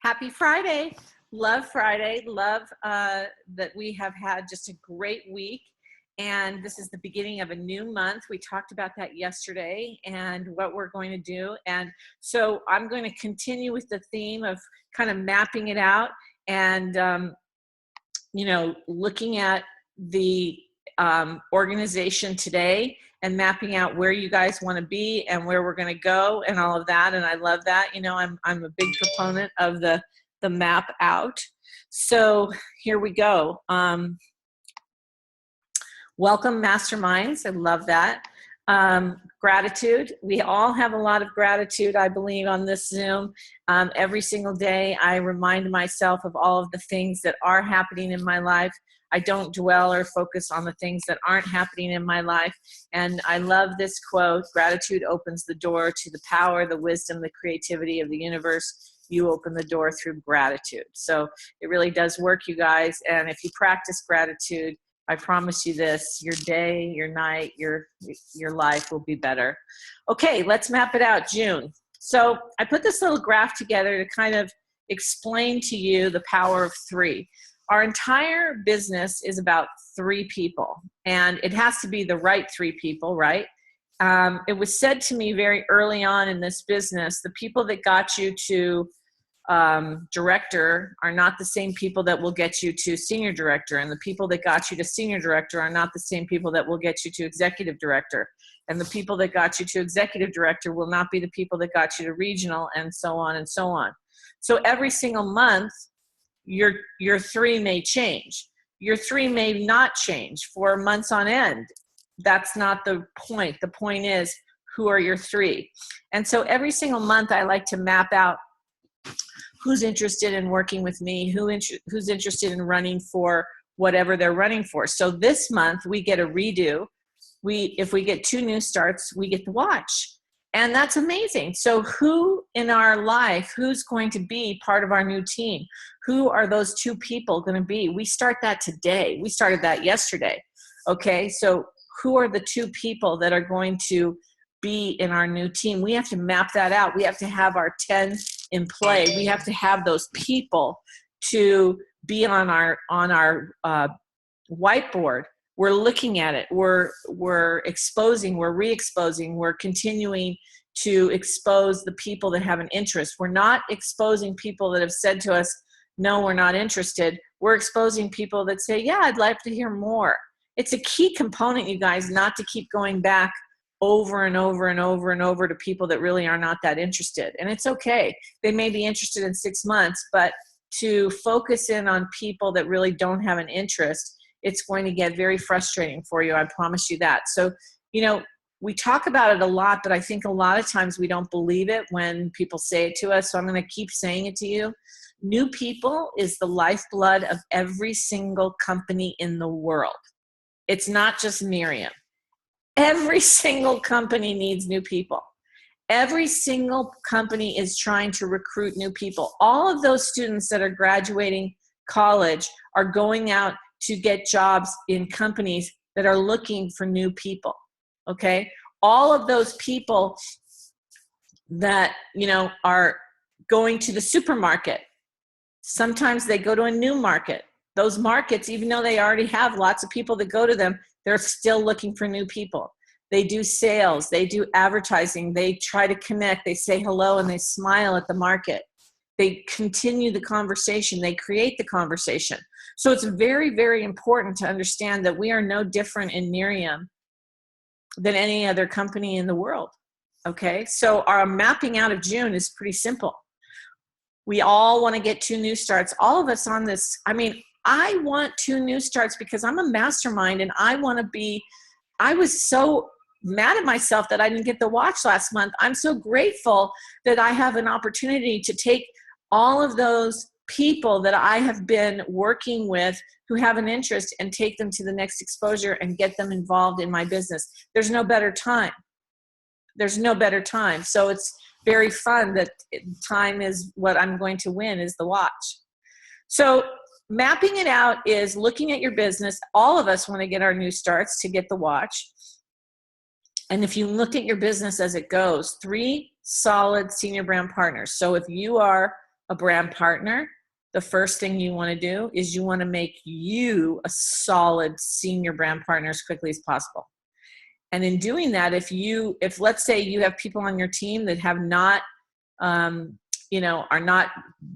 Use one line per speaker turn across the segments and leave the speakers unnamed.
Happy Friday. Love Friday. Love that we have had just a great week. And this is the beginning of a new month. We talked about that yesterday and what we're going to do. And so I'm going to continue with the theme of kind of mapping it out and, looking at the organization today and mapping out where you guys want to be and where we're going to go and all of that. And I love that. I'm a big proponent of the map out. So here we go. Welcome, masterminds. I love that. Gratitude. We all have a lot of gratitude, I believe, on this Zoom. Every single day, I remind myself of all of the things that are happening in my life. I don't dwell or focus on the things that aren't happening in my life. And I love this quote: gratitude opens the door to the power, the wisdom, the creativity of the universe. You open the door through gratitude. So it really does work, you guys. And if you practice gratitude, I promise you this: your day, your night, your life will be better. Okay, let's map it out. June. So I put this little graph together to kind of explain to you the power of three. Our entire business is about three people, and it has to be the right three people, right? It was said to me very early on in this business: the people that got you to director are not the same people that will get you to senior director, and the people that got you to senior director are not the same people that will get you to executive director, and the people that got you to executive director will not be the people that got you to regional, and so on and so on. So every single month, your three may change. Your three may not change for months on end. That's not the point. The point is, who are your three? And so every single month, I like to map out who's interested in working with me, who's interested in running for whatever they're running for. So this month, we get a redo. If we get 2 new starts, we get to watch. And that's amazing. So who in our life, who's going to be part of our new team? Who are those 2 people going to be? We start that today. We started that yesterday. Okay, so who are the 2 people that are going to be in our new team? We have to map that out. We have to have our 10 in play. We have to have those people to be on our whiteboard. We're looking at it. We're exposing. We're re-exposing. We're continuing to expose the people that have an interest. We're not exposing people that have said to us, "No, we're not interested." We're exposing people that say, "Yeah, I'd like to hear more." It's a key component, you guys, not to keep going back over and over and over and over to people that really are not that interested. And it's okay. They may be interested in 6 months, but to focus in on people that really don't have an interest, it's going to get very frustrating for you. I promise you that. So, we talk about it a lot, but I think a lot of times we don't believe it when people say it to us. So I'm going to keep saying it to you. New people is the lifeblood of every single company in the world. It's not just Miriam. Every single company needs new people. Every single company is trying to recruit new people. All of those students that are graduating college are going out to get jobs in companies that are looking for new people, okay? All of those people that, are going to the supermarket, sometimes they go to a new market. Those markets, even though they already have lots of people that go to them, they're still looking for new people. They do sales, they do advertising, they try to connect, they say hello and they smile at the market. They continue the conversation, they create the conversation. So it's very, very important to understand that we are no different in Miriam than any other company in the world, okay? So our mapping out of June is pretty simple. We all want to get 2 new starts. All of us on this, I want 2 new starts because I'm a mastermind and I was so mad at myself that I didn't get the watch last month. I'm so grateful that I have an opportunity to take all of those people that I have been working with who have an interest and take them to the next exposure and get them involved in my business. There's no better time. There's no better time. So it's very fun that time is what I'm going to win, is the watch. So mapping it out is looking at your business. All of us want to get our new starts to get the watch. And if you look at your business as it goes, 3 solid senior brand partners. So if you are a brand partner, the first thing you want to do is you want to make you a solid senior brand partner as quickly as possible. And in doing that, if let's say you have people on your team that have not, are not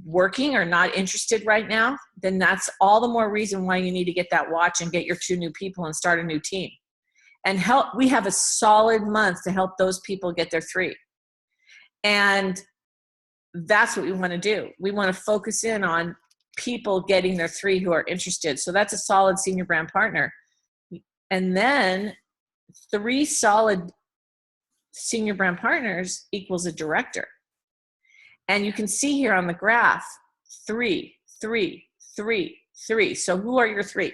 working or not interested right now, then that's all the more reason why you need to get that watch and get your 2 new people and start a new team. And we have a solid month to help those people get their 3. And that's what we want to do. We want to focus in on people getting their 3 who are interested. So that's a solid senior brand partner. And then 3 solid senior brand partners equals a director. And you can see here on the graph, 3, 3, 3, 3. So who are your 3?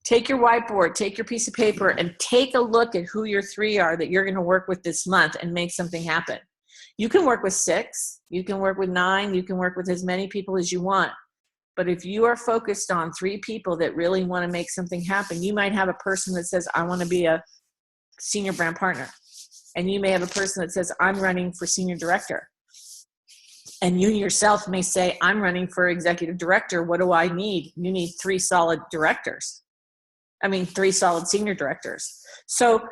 Take your whiteboard, take your piece of paper, and take a look at who your 3 are that you're going to work with this month and make something happen. You can work with 6, you can work with 9, you can work with as many people as you want. But if you are focused on 3 people that really want to make something happen, you might have a person that says, I want to be a senior brand partner. And you may have a person that says, I'm running for senior director. And you yourself may say, I'm running for executive director. What do I need? You need 3 solid directors. 3 solid senior directors. So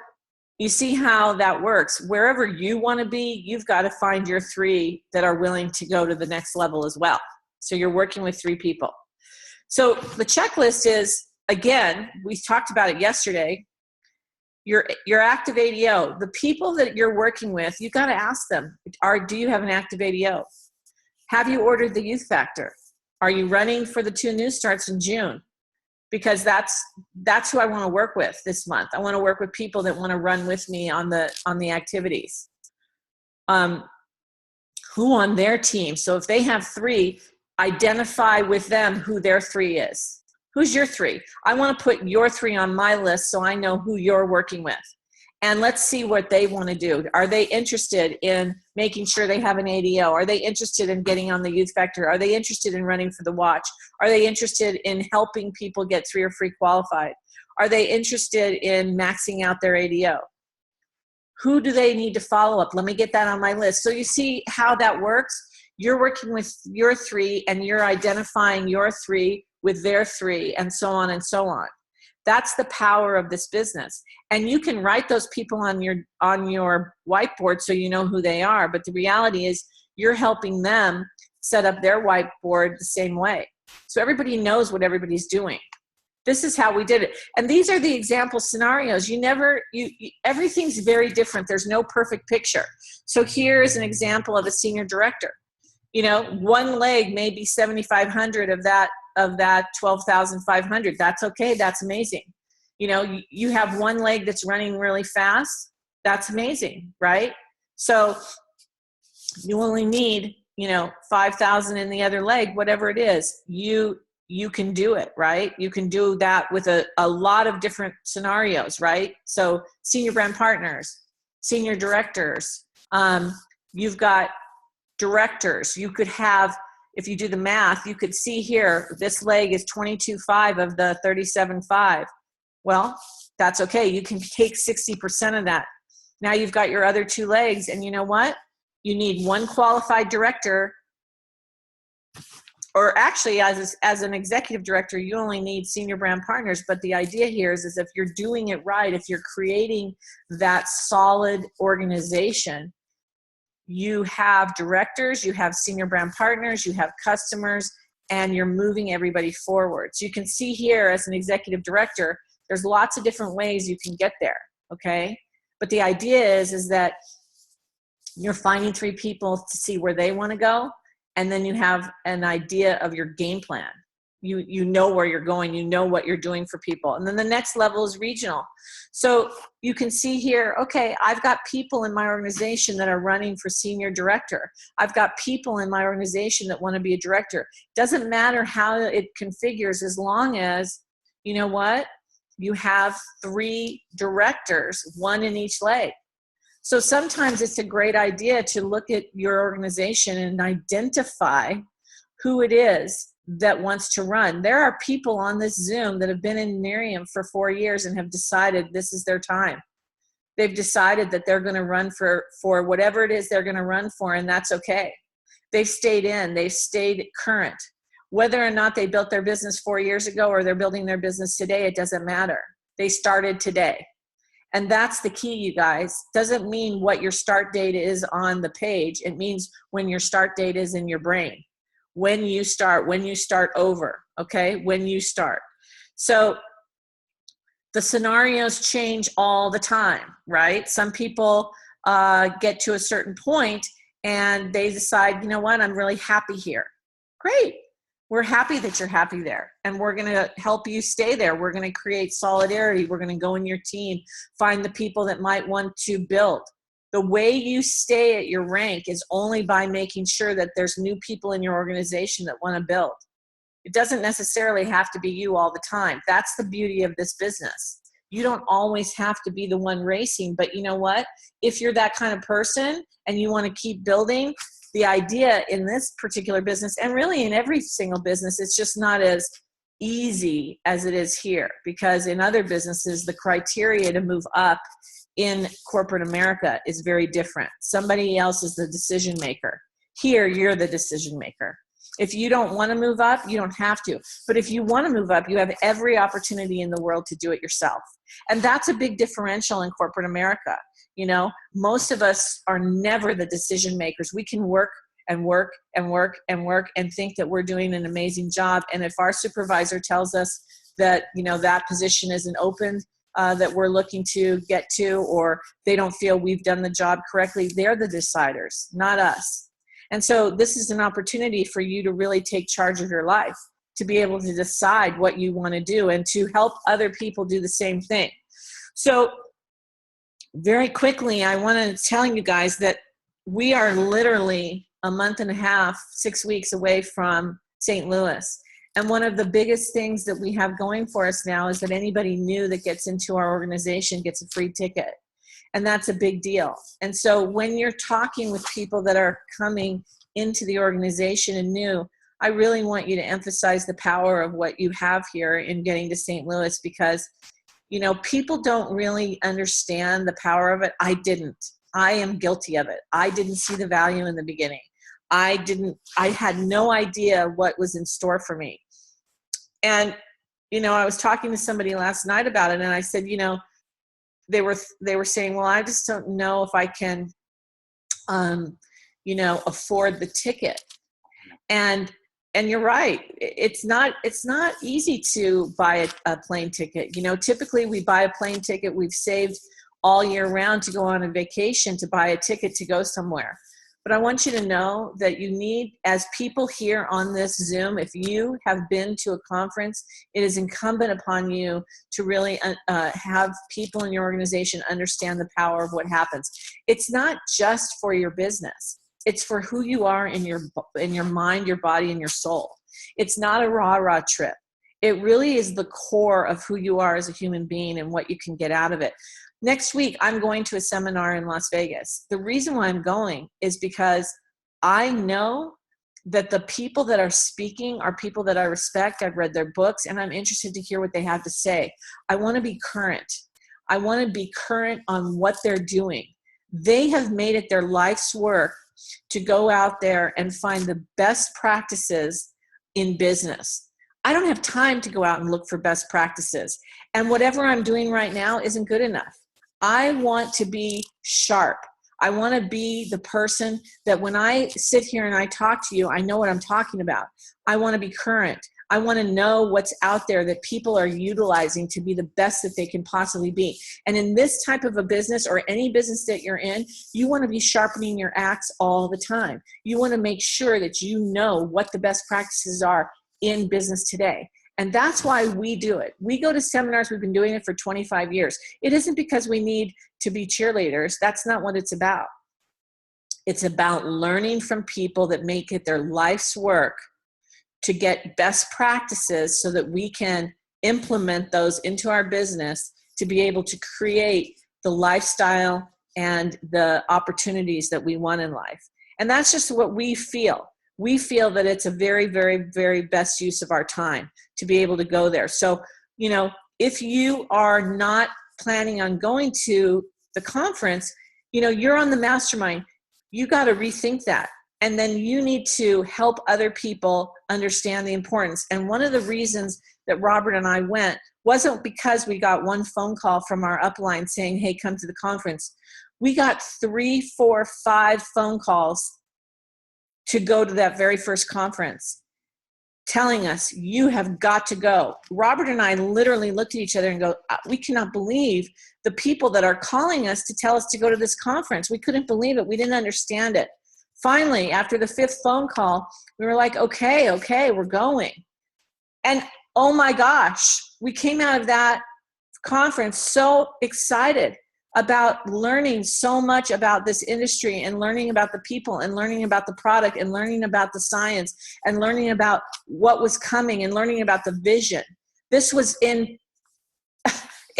you see how that works. Wherever you want to be, you've got to find your 3 that are willing to go to the next level as well. So you're working with 3 people. So the checklist is, again, we talked about it yesterday, your active ADO. The people that you're working with, you've got to ask them, do you have an active ADO? Have you ordered the Youth Factor? Are you running for the 2 new starts in June? Because that's who I want to work with this month. I want to work with people that want to run with me on the activities. Who on their team? So if they have 3, identify with them who their 3 is. Who's your 3? I want to put your 3 on my list so I know who you're working with. And let's see what they want to do. Are they interested in making sure they have an ADO? Are they interested in getting on the Youth Factor? Are they interested in running for the watch? Are they interested in helping people get 3 or free qualified? Are they interested in maxing out their ADO? Who do they need to follow up? Let me get that on my list. So you see how that works? You're working with your 3 and you're identifying your 3 with their 3 and so on and so on. That's the power of this business. And you can write those people on your whiteboard so you know who they are. But the reality is you're helping them set up their whiteboard the same way. So everybody knows what everybody's doing. This is how we did it. And these are the example scenarios. Everything's very different. There's no perfect picture. So here's an example of a senior director. One leg may be 7,500 of that 12,500. That's okay. That's amazing. You have one leg that's running really fast. That's amazing, right? So you only need, 5,000 in the other leg, whatever it is. You can do it, right? You can do that with a lot of different scenarios, right? So senior brand partners, senior directors, you've got directors. You could have, if you do the math, you could see here, this leg is 22.5 of the 37.5. Well, that's okay. You can take 60% of that. Now you've got your other 2 legs, and you know what? You need 1 qualified director, or actually as an executive director, you only need senior brand partners. But the idea here is if you're doing it right, if you're creating that solid organization, you have directors, you have senior brand partners, you have customers, and you're moving everybody forward. So you can see here as an executive director, there's lots of different ways you can get there, okay? But the idea is that you're finding 3 people to see where they want to go, and then you have an idea of your game plan. You know where you're going, you know what you're doing for people. And then the next level is regional. So you can see here, okay, I've got people in my organization that are running for senior director. I've got people in my organization that want to be a director. Doesn't matter how it configures, as long as, you know what, you have 3 directors, 1 in each leg. So sometimes it's a great idea to look at your organization and identify who it is that wants to run. There are people on this Zoom that have been in Nerium for 4 years and have decided this is their time. They've decided that they're going to run for whatever it is they're going to run for, and that's okay. They've stayed in, they've stayed current. Whether or not they built their business 4 years ago or they're building their business today, it doesn't matter. They started today. And that's the key, you guys. Doesn't mean what your start date is on the page. It means when your start date is in your brain. When you start over, okay? When you start. So the scenarios change all the time, right? Some people get to a certain point and they decide, you know what, I'm really happy here. Great. We're happy that you're happy there, and we're going to help you stay there. We're going to create solidarity. We're going to go in your team, find the people that might want to build. The way you stay at your rank is only by making sure that there's new people in your organization that want to build. It doesn't necessarily have to be you all the time. That's the beauty of this business. You don't always have to be the one racing, but you know what? If you're that kind of person and you want to keep building, the idea in this particular business, and really in every single business, it's just not as easy as it is here, because in other businesses, the criteria to move up in corporate America is very different. Somebody else is the decision maker. Here, you're the decision maker. If you don't want to move up, you don't have to. But if you want to move up, you have every opportunity in the world to do it yourself. And that's a big differential in corporate America. You know, most of us are never the decision makers. We can work and work and work and work and think that we're doing an amazing job. And if our supervisor tells us that, you know, that position isn't open, that we're looking to get to, or they don't feel we've done the job correctly, they're the deciders, not us. And so this is an opportunity for you to really take charge of your life, to be able to decide what you want to do and to help other people do the same thing. So very quickly, I want to tell you guys that we are literally a month and a half, 6 weeks away from St. Louis. And one of the biggest things that we have going for us now is that anybody new that gets into our organization gets a free ticket. And that's a big deal. And so when you're talking with people that are coming into the organization and new, I really want you to emphasize the power of what you have here in getting to St. Louis, because, you know, people don't really understand the power of it. I didn't. I am guilty of it. I didn't see the value in the beginning. I had no idea what was in store for me. And, you know, I was talking to somebody last night about it, and I said, you know, they were saying, well, I just don't know if I can, you know, afford the ticket. And you're right. It's not easy to buy a plane ticket. You know, typically we buy a plane ticket. We've saved all year round to go on a vacation to buy a ticket to go somewhere. But I want you to know that you need, as people here on this Zoom, if you have been to a conference, it is incumbent upon you to really have people in your organization understand the power of what happens. It's not just for your business. It's for who you are in your mind, your body, and your soul. It's not a rah-rah trip. It really is the core of who you are as a human being and what you can get out of it. Next week, I'm going to a seminar in Las Vegas. The reason why I'm going is because I know that the people that are speaking are people that I respect. I've read their books, and I'm interested to hear what they have to say. I want to be current. I want to be current on what they're doing. They have made it their life's work to go out there and find the best practices in business. I don't have time to go out and look for best practices. And whatever I'm doing right now isn't good enough. I want to be sharp. I want to be the person that when I sit here and I talk to you, I know what I'm talking about. I want to be current. I want to know what's out there that people are utilizing to be the best that they can possibly be. And in this type of a business, or any business that you're in, you want to be sharpening your axe all the time. You want to make sure that you know what the best practices are in business today. And that's why we do it. We go to seminars. We've been doing it for 25 years. It isn't because we need to be cheerleaders. That's not what it's about. It's about learning from people that make it their life's work to get best practices so that we can implement those into our business to be able to create the lifestyle and the opportunities that we want in life. And that's just what we feel. We feel that it's a very, very, very best use of our time to be able to go there. So, you know, if you are not planning on going to the conference, you know, you're on the mastermind. You got to rethink that And then you need to help other people understand the importance. And one of the reasons that Robert and I went wasn't because we got one phone call from our upline saying, hey, come to the conference. We got 3, 4, 5 phone calls to go to that very first conference, telling us, you have got to go. Robert and I literally looked at each other and go, we cannot believe the people that are calling us to tell us to go to this conference. We couldn't believe it. We didn't understand it. Finally, after the 5th phone call, we were like, okay, we're going. And oh my gosh, we came out of that conference so excited about learning so much about this industry and learning about the people and learning about the product and learning about the science and learning about what was coming and learning about the vision. This was it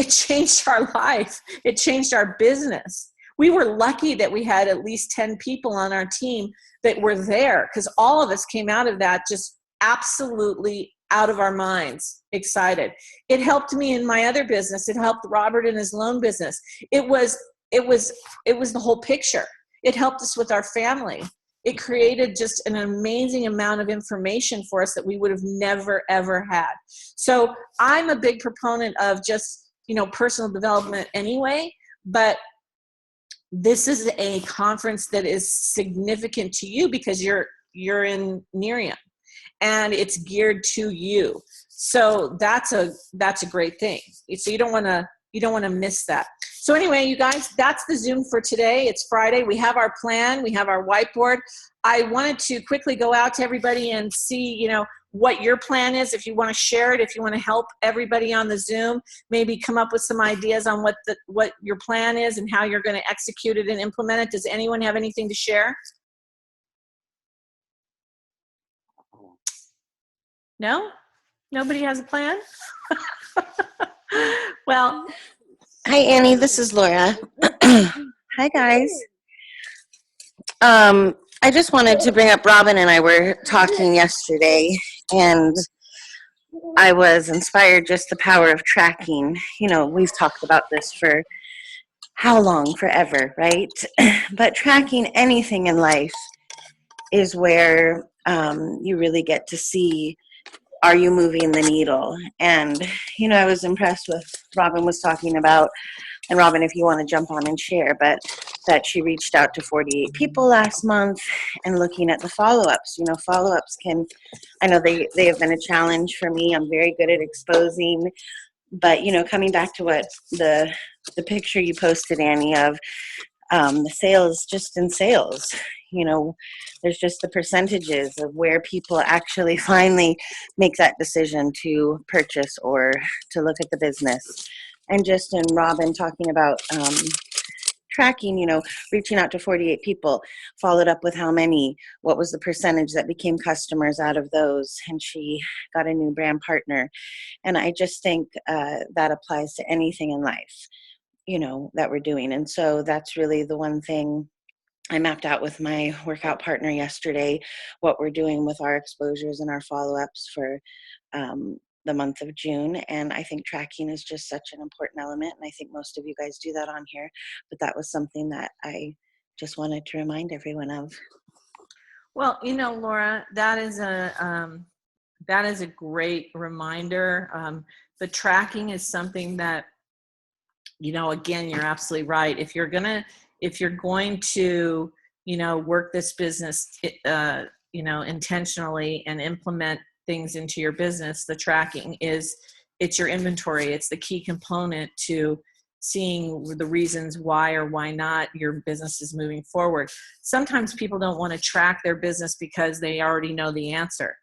changed our life. It changed our business. We were lucky that we had at least 10 people on our team that were there, because all of us came out of that just absolutely out of our minds, excited. It helped me in my other business. It helped Robert in his loan business. It was the whole picture. It helped us with our family. It created just an amazing amount of information for us that we would have never, ever had. So I'm a big proponent of just, personal development anyway, but this is a conference that is significant to you because you're in Nerium. And it's geared to you. So that's a great thing. So you don't want to miss that. So anyway, you guys, that's the Zoom for today. It's Friday. We have our plan. We have our whiteboard. I wanted to quickly go out to everybody and see, what your plan is. If you want to share it, if you want to help everybody on the Zoom, maybe come up with some ideas on what your plan is and how you're going to execute it and implement it. Does anyone have anything to share? No? Nobody has a plan? Well.
Hi, Annie. This is Laura. Hi, guys. I just wanted to bring up, Robin and I were talking yesterday, and I was inspired just the power of tracking. We've talked about this for how long? Forever, right? But tracking anything in life is where you really get to see, are you moving the needle? And, I was impressed with Robin was talking about, and Robin, if you want to jump on and share, but that she reached out to 48 people last month and looking at the follow-ups. Follow-ups I know they have been a challenge for me. I'm very good at exposing, but, coming back to what the picture you posted, Annie, of the sales, just in sales, there's just the percentages of where people actually finally make that decision to purchase or to look at the business. And just in Robin talking about tracking, reaching out to 48 people, followed up with how many, what was the percentage that became customers out of those, and she got a new brand partner. And I just think that applies to anything in life, that we're doing. And so that's really the one thing I mapped out with my workout partner yesterday, what we're doing with our exposures and our follow-ups for the month of June. And I think tracking is just such an important element. And I think most of you guys do that on here, but that was something that I just wanted to remind everyone of.
Well, Laura, that is a great reminder. The tracking is something that, again, you're absolutely right. If you're going to, work this business, intentionally and implement things into your business, the tracking it's your inventory. It's the key component to seeing the reasons why or why not your business is moving forward. Sometimes people don't want to track their business because they already know the answer,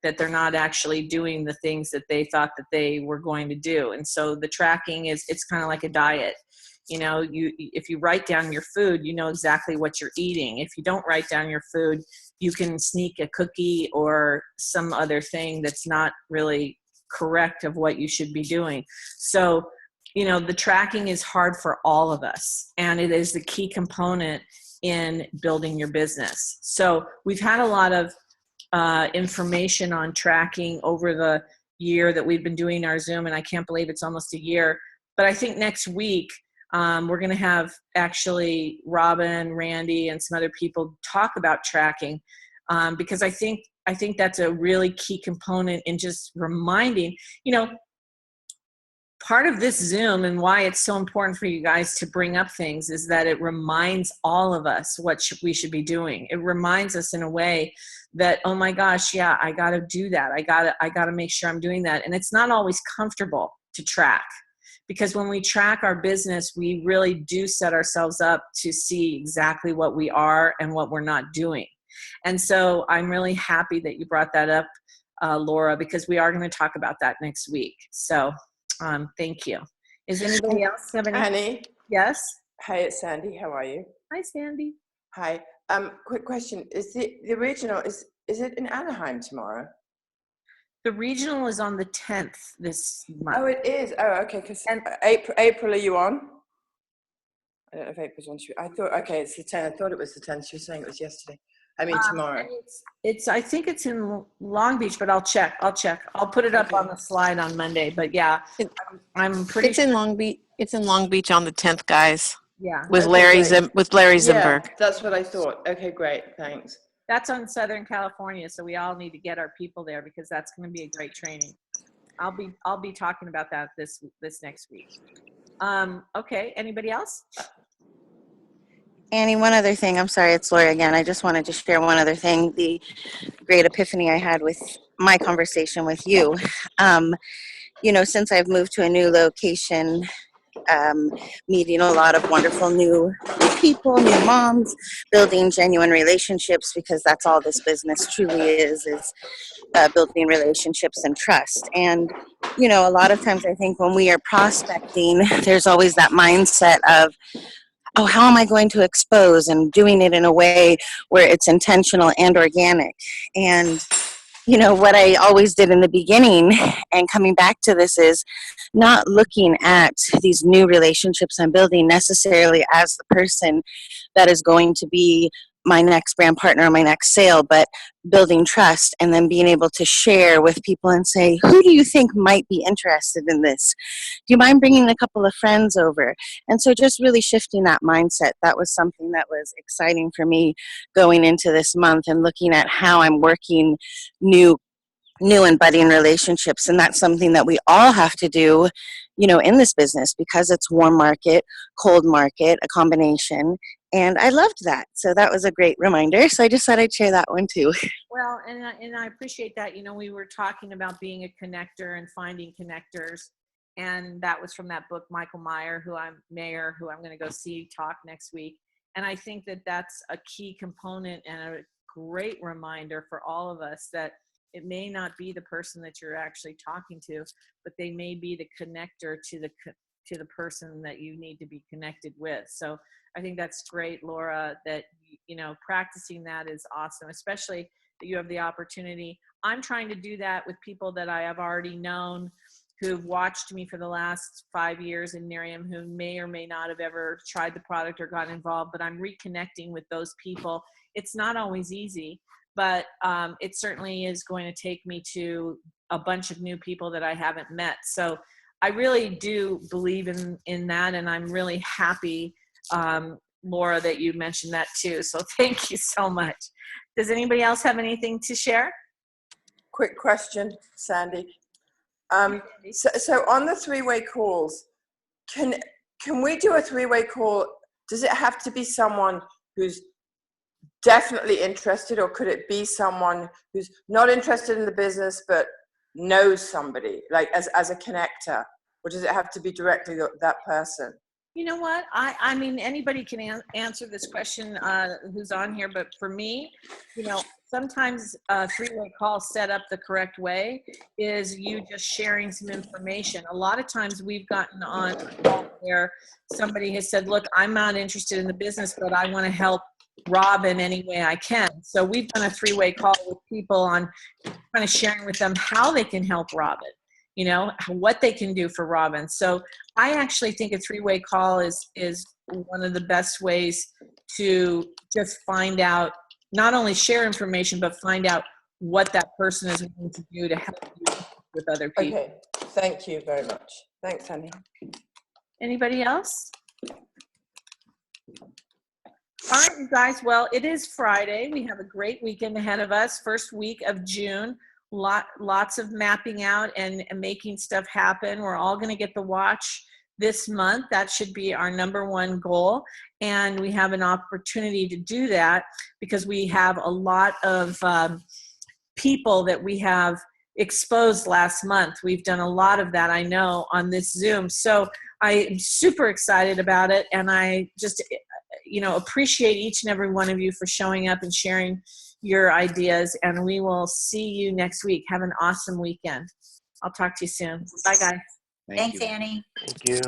that they're not actually doing the things that they thought that they were going to do. And so the tracking it's kind of like a diet. If you write down your food, you know exactly what you're eating. If you don't write down your food, you can sneak a cookie or some other thing that's not really correct of what you should be doing. So, the tracking is hard for all of us, and it is the key component in building your business. So we've had a lot of information on tracking over the year that we've been doing our Zoom, and I can't believe it's almost a year. But I think next week We're going to have actually Robin, Randy, and some other people talk about tracking, because I think that's a really key component in just reminding, part of this Zoom and why it's so important for you guys to bring up things is that it reminds all of us what we should be doing. It reminds us in a way that, oh my gosh, yeah, I got to do that. I got to make sure I'm doing that. And it's not always comfortable to track, because when we track our business, we really do set ourselves up to see exactly what we are and what we're not doing. And so I'm really happy that you brought that up, Laura, because we are going to talk about that next week. So thank you. Is anybody else have any?
Annie?
Yes.
Hi, it's Sandy. How are you?
Hi, Sandy.
Hi. Quick question. Is the regional, is it in Anaheim tomorrow?
The regional is on the 10th this month.
Oh, it is. Oh, okay. Because April, are you on? I don't know if April's on. I thought, okay, it's the 10th. I thought it was the 10th. She was saying it was yesterday. I mean, tomorrow.
It's I think it's in Long Beach, but I'll check. I'll put it up on the slide on Monday. But yeah, I'm pretty.
It's in Long Beach. It's in Long Beach on the 10th, guys.
Yeah.
With
Okay,
Larry
great.
Zimberg.
Yeah, that's what I thought. Okay, great. Thanks.
That's on Southern California, so we all need to get our people there because that's going to be a great training. I'll be talking about that this next week. Okay. Anybody else?
Annie, one other thing. I'm sorry, it's Lori again. I just wanted to share one other thing. The great epiphany I had with my conversation with you. Since I've moved to a new location, meeting a lot of wonderful new people, new moms, building genuine relationships, because that's all this business truly is building relationships and trust. And, a lot of times I think when we are prospecting, there's always that mindset of, oh, how am I going to expose, and doing it in a way where it's intentional and organic. And, what I always did in the beginning and coming back to this is not looking at these new relationships I'm building necessarily as the person that is going to be my next brand partner or my next sale, but building trust and then being able to share with people and say, who do you think might be interested in this? Do you mind bringing a couple of friends over? And so just really shifting that mindset, that was something that was exciting for me going into this month and looking at how I'm working new and budding relationships. And that's something that we all have to do, in this business, because it's warm market, cold market, a combination. And I loved that. So that was a great reminder. So I just thought I'd share that one too.
Well, and I appreciate that. We were talking about being a connector and finding connectors. And that was from that book, Michael Meyer, who I'm going to go see talk next week. And I think that that's a key component and a great reminder for all of us that it may not be the person that you're actually talking to, but they may be the connector to the person that you need to be connected with. So I think that's great, Laura, that, practicing that is awesome, especially that you have the opportunity. I'm trying to do that with people that I have already known who've watched me for the last 5 years in Miriam, who may or may not have ever tried the product or gotten involved, but I'm reconnecting with those people. It's not always easy, but it certainly is going to take me to a bunch of new people that I haven't met. So I really do believe in that, and I'm really happy, Laura, that you mentioned that too. So thank you so much. Does anybody else have anything to share?
Quick question, Sandy. So on the three-way calls, can we do a three-way call? Does it have to be someone who's definitely interested, or could it be someone who's not interested in the business but knows somebody, like as a connector, or does it have to be directly that person?
You know what? I mean, anybody can answer this question who's on here, but for me, sometimes a three-way call set up the correct way is you just sharing some information. A lot of times we've gotten on a call where somebody has said, look, I'm not interested in the business, but I want to help Robin any way I can. So we've done a three-way call with people on kind of sharing with them how they can help Robin, what they can do for Robin. So I actually think a three-way call is one of the best ways to just find out, not only share information, but find out what that person is going to do to help you with other people.
Okay, thank you very much. Thanks, honey.
Anybody else? All right, you guys. Well, it is Friday. We have a great weekend ahead of us. First week of June. Lots of mapping out and making stuff happen. We're all going to get the watch this month. That should be our #1 goal. And we have an opportunity to do that because we have a lot of people that we have exposed last month. We've done a lot of that, I know, on this Zoom. So I'm super excited about it. And I just, appreciate each and every one of you for showing up and sharing your ideas. And we will see you next week. Have an awesome weekend. I'll talk to you soon. Bye, guys.
Thank
Thanks,
you.
Annie.
Thank you.